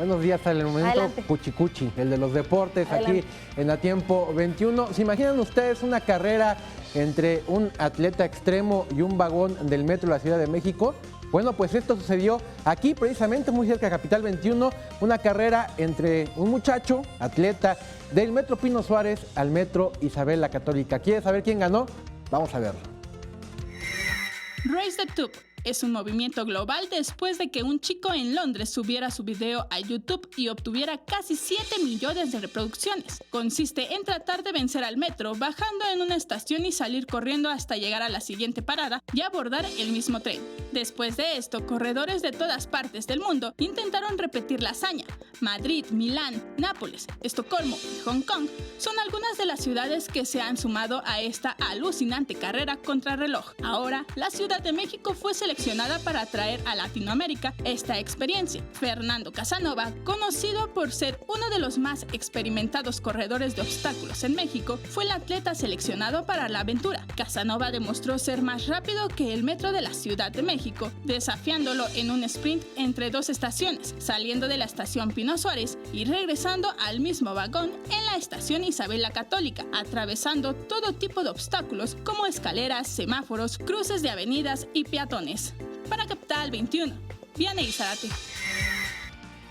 Buenos días, al momento Adelante. Cuchicuchi, el de los deportes, Adelante. aquí en Atiempo 21. ¿Se imaginan ustedes una carrera entre un atleta extremo y un vagón del metro de la Ciudad de México? Bueno, pues esto sucedió aquí, precisamente muy cerca de Capital 21, una carrera entre un muchacho, atleta, del metro Pino Suárez al metro Isabel la Católica. ¿Quieres saber quién ganó? Vamos a verlo. Race the Tube es un movimiento global después de que un chico en Londres subiera su video a YouTube y obtuviera casi 7 millones de reproducciones. Consiste en tratar de vencer al metro bajando en una estación y salir corriendo hasta llegar a la siguiente parada y abordar el mismo tren. Después de esto, corredores de todas partes del mundo intentaron repetir la hazaña. Madrid, Milán, Nápoles, Estocolmo y Hong Kong son algunas de las ciudades que se han sumado a esta alucinante carrera contrarreloj. Ahora, la Ciudad de México fue seleccionada para traer a Latinoamérica esta experiencia. Fernando Casanova, conocido por ser uno de los más experimentados corredores de obstáculos en México, fue el atleta seleccionado para la aventura. Casanova demostró ser más rápido que el metro de la Ciudad de México, desafiándolo en un sprint entre dos estaciones, saliendo de la estación Pino Suárez y regresando al mismo vagón en la estación Isabel la Católica, atravesando todo tipo de obstáculos como escaleras, semáforos, cruces de avenidas y peatones. Para Capital 21, Vianey Zárate.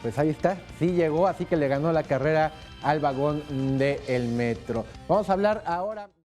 Pues ahí está, sí llegó, así que le ganó la carrera al vagón del metro. Vamos a hablar ahora...